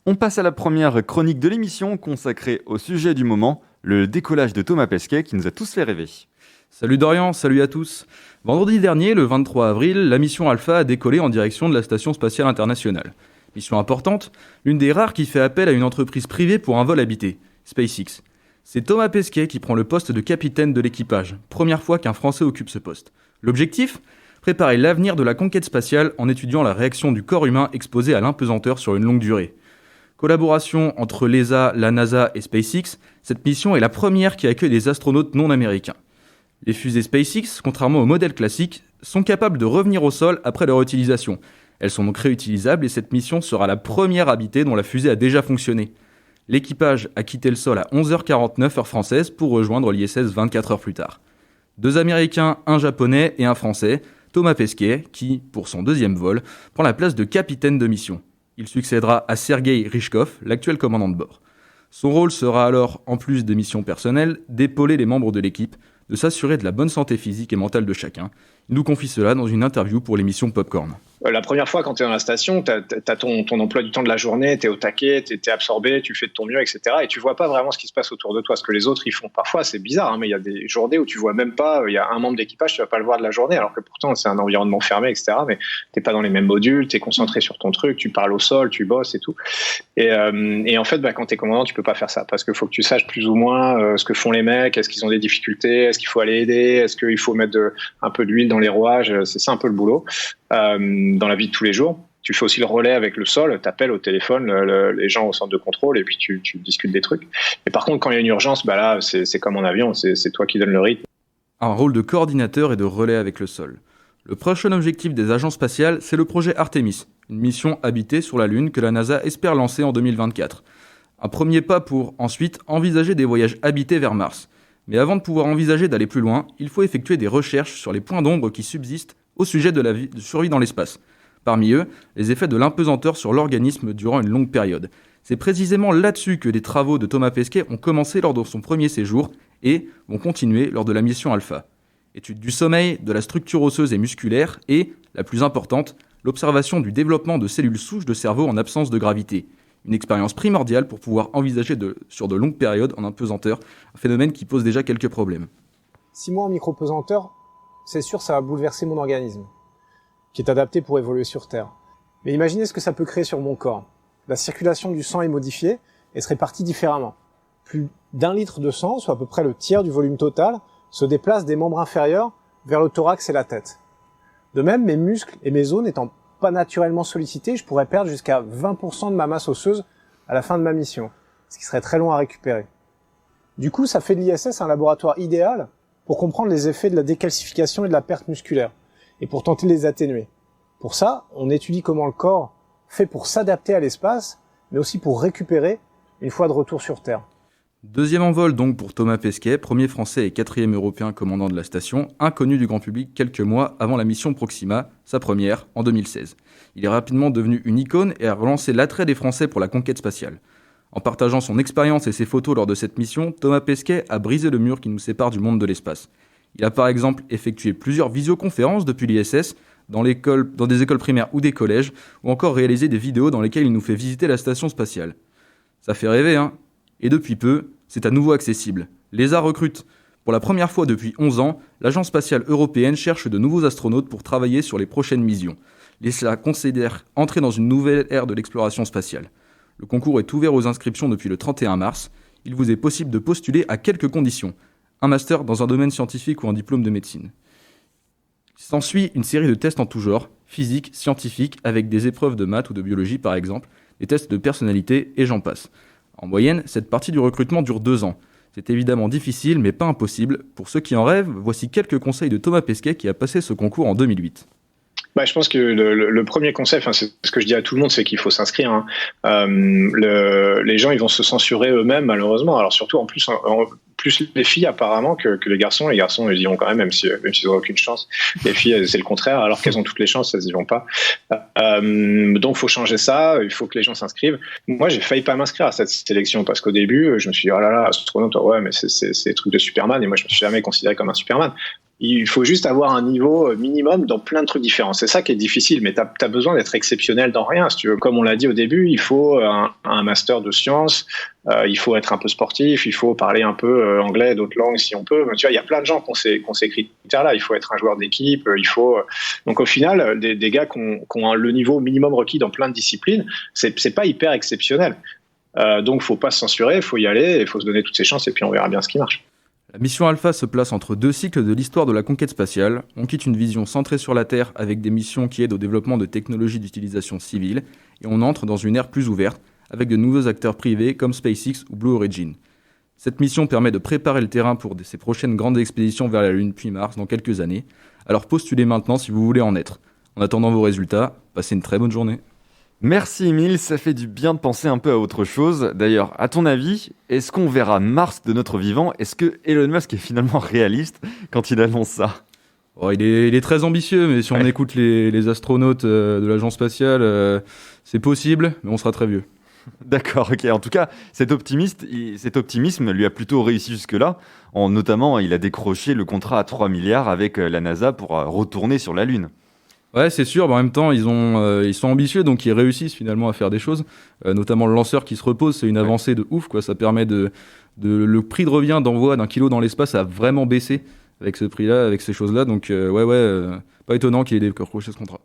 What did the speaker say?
On passe à la première chronique de l'émission consacrée au sujet du moment, le décollage de Thomas Pesquet qui nous a tous fait rêver. Salut Dorian, salut à tous. Vendredi dernier, le 23 avril, la mission Alpha a décollé en direction de la Station Spatiale Internationale. Mission importante, l'une des rares qui fait appel à une entreprise privée pour un vol habité, SpaceX. C'est Thomas Pesquet qui prend le poste de capitaine de l'équipage, première fois qu'un Français occupe ce poste. L'objectif ? Préparer l'avenir de la conquête spatiale en étudiant la réaction du corps humain exposé à l'impesanteur sur une longue durée. Collaboration entre l'ESA, la NASA et SpaceX, cette mission est la première qui accueille des astronautes non américains. Les fusées SpaceX, contrairement au modèle classique, sont capables de revenir au sol après leur utilisation. Elles sont donc réutilisables et cette mission sera la première habitée dont la fusée a déjà fonctionné. L'équipage a quitté le sol à 11h49 heure française pour rejoindre l'ISS 24 heures plus tard. 2 Américains, un Japonais et un Français, Thomas Pesquet, qui, pour son deuxième vol, prend la place de capitaine de mission. Il succédera à Sergueï Rychkov, l'actuel commandant de bord. Son rôle sera alors, en plus des missions personnelles, d'épauler les membres de l'équipe, de s'assurer de la bonne santé physique et mentale de chacun. Il nous confie cela dans une interview pour l'émission Popcorn. La première fois, quand tu es dans la station, tu as ton emploi du temps de la journée, tu es au taquet, tu es absorbé, tu fais de ton mieux, etc. Et tu vois pas vraiment ce qui se passe autour de toi, ce que les autres ils font. Parfois, c'est bizarre, mais il y a des journées où tu vois même pas, il y a un membre d'équipage, tu vas pas le voir de la journée, alors que pourtant, c'est un environnement fermé, etc. Mais t'es pas dans les mêmes modules, tu es concentré sur ton truc, tu parles au sol, tu bosses et tout. Et en fait, quand tu es commandant, tu peux pas faire ça, parce qu'il faut que tu saches plus ou moins ce que font les mecs, est-ce qu'ils ont des difficultés, est-ce qu'il faut aller aider, est-ce qu'il faut mettre un peu d'huile dans les rouages, c'est ça un peu le boulot. Dans la vie de tous les jours. Tu fais aussi le relais avec le sol, tu appelles au téléphone les gens au centre de contrôle et puis tu discutes des trucs. Et par contre, quand il y a une urgence, là, c'est comme en avion, c'est toi qui donnes le rythme. Un rôle de coordinateur et de relais avec le sol. Le prochain objectif des agences spatiales, c'est le projet Artemis, une mission habitée sur la Lune que la NASA espère lancer en 2024. Un premier pas pour ensuite envisager des voyages habités vers Mars. Mais avant de pouvoir envisager d'aller plus loin, il faut effectuer des recherches sur les points d'ombre qui subsistent au sujet de la survie dans l'espace. Parmi eux, les effets de l'impesanteur sur l'organisme durant une longue période. C'est précisément là-dessus que les travaux de Thomas Pesquet ont commencé lors de son premier séjour et vont continuer lors de la mission Alpha. Étude du sommeil, de la structure osseuse et musculaire et, la plus importante, l'observation du développement de cellules souches de cerveau en absence de gravité. Une expérience primordiale pour pouvoir envisager sur de longues périodes en impesanteur, un phénomène qui pose déjà quelques problèmes. 6 mois en micropesanteur, c'est sûr, ça va bouleverser mon organisme, qui est adapté pour évoluer sur Terre. Mais imaginez ce que ça peut créer sur mon corps. La circulation du sang est modifiée et se répartit différemment. Plus d'1 litre de sang, soit à peu près le tiers du volume total, se déplace des membres inférieurs vers le thorax et la tête. De même, mes muscles et mes os n'étant pas naturellement sollicités, je pourrais perdre jusqu'à 20% de ma masse osseuse à la fin de ma mission, ce qui serait très long à récupérer. Du coup, ça fait de l'ISS un laboratoire idéal pour comprendre les effets de la décalcification et de la perte musculaire, et pour tenter de les atténuer. Pour ça, on étudie comment le corps fait pour s'adapter à l'espace, mais aussi pour récupérer une fois de retour sur Terre. Deuxième envol donc pour Thomas Pesquet, premier français et 4e européen commandant de la station, inconnu du grand public quelques mois avant la mission Proxima, sa première en 2016. Il est rapidement devenu une icône et a relancé l'attrait des Français pour la conquête spatiale. En partageant son expérience et ses photos lors de cette mission, Thomas Pesquet a brisé le mur qui nous sépare du monde de l'espace. Il a par exemple effectué plusieurs visioconférences depuis l'ISS, dans des écoles primaires ou des collèges, ou encore réalisé des vidéos dans lesquelles il nous fait visiter la station spatiale. Ça fait rêver, hein ? Et depuis peu, c'est à nouveau accessible. L'ESA recrute. Pour la première fois depuis 11 ans, l'Agence spatiale européenne cherche de nouveaux astronautes pour travailler sur les prochaines missions. L'ESA considère entrer dans une nouvelle ère de l'exploration spatiale. Le concours est ouvert aux inscriptions depuis le 31 mars. Il vous est possible de postuler à quelques conditions. Un master dans un domaine scientifique ou un diplôme de médecine. S'ensuit une série de tests en tout genre, physique, scientifique, avec des épreuves de maths ou de biologie par exemple, des tests de personnalité et j'en passe. En moyenne, cette partie du recrutement dure 2 ans. C'est évidemment difficile, mais pas impossible. Pour ceux qui en rêvent, voici quelques conseils de Thomas Pesquet qui a passé ce concours en 2008. Je pense que le premier conseil, c'est ce que je dis à tout le monde, c'est qu'il faut s'inscrire. Les gens, ils vont se censurer eux-mêmes, malheureusement. Alors surtout, en plus les filles apparemment que les garçons. Les garçons, ils y vont quand même s'ils n'ont aucune chance. Les filles, c'est le contraire. Alors qu'elles ont toutes les chances, elles y vont pas. Donc, faut changer ça. Il faut que les gens s'inscrivent. Moi, j'ai failli pas m'inscrire à cette sélection parce qu'au début, je me suis dit, oh là là, astronaute, ouais, mais c'est des trucs de Superman. Et moi, je me suis jamais considéré comme un Superman. Il faut juste avoir un niveau minimum dans plein de trucs différents. C'est ça qui est difficile, mais tu as besoin d'être exceptionnel dans rien. Si tu veux. Comme on l'a dit au début, il faut un master de sciences, il faut être un peu sportif, il faut parler un peu anglais, d'autres langues si on peut. Tu vois, il y a plein de gens qui ont ces critères-là. Il faut être un joueur d'équipe, il faut... Donc au final, des gars qui ont le niveau minimum requis dans plein de disciplines, c'est pas hyper exceptionnel. Donc faut pas se censurer, il faut y aller, il faut se donner toutes ses chances et puis on verra bien ce qui marche. La mission Alpha se place entre deux cycles de l'histoire de la conquête spatiale. On quitte une vision centrée sur la Terre avec des missions qui aident au développement de technologies d'utilisation civile et on entre dans une ère plus ouverte avec de nouveaux acteurs privés comme SpaceX ou Blue Origin. Cette mission permet de préparer le terrain pour ces prochaines grandes expéditions vers la Lune puis Mars dans quelques années. Alors postulez maintenant si vous voulez en être. En attendant vos résultats, passez une très bonne journée. Merci Émile, ça fait du bien de penser un peu à autre chose. D'ailleurs, à ton avis, est-ce qu'on verra Mars de notre vivant ? Est-ce que Elon Musk est finalement réaliste quand il annonce ça ? Il est très ambitieux, mais si on écoute les astronautes de l'agence spatiale, c'est possible, mais on sera très vieux. D'accord, ok. En tout cas, cet optimisme lui a plutôt réussi jusque-là. Notamment, il a décroché le contrat à 3 milliards avec la NASA pour retourner sur la Lune. Ouais, c'est sûr. En même temps, ils sont ambitieux, donc ils réussissent finalement à faire des choses. Notamment le lanceur qui se repose, c'est une avancée de ouf, quoi. Ça permet le prix de revient d'envoi d'un kilo dans l'espace a vraiment baissé avec ce prix-là, avec ces choses-là. Donc pas étonnant qu'il ait décroché ce contrat.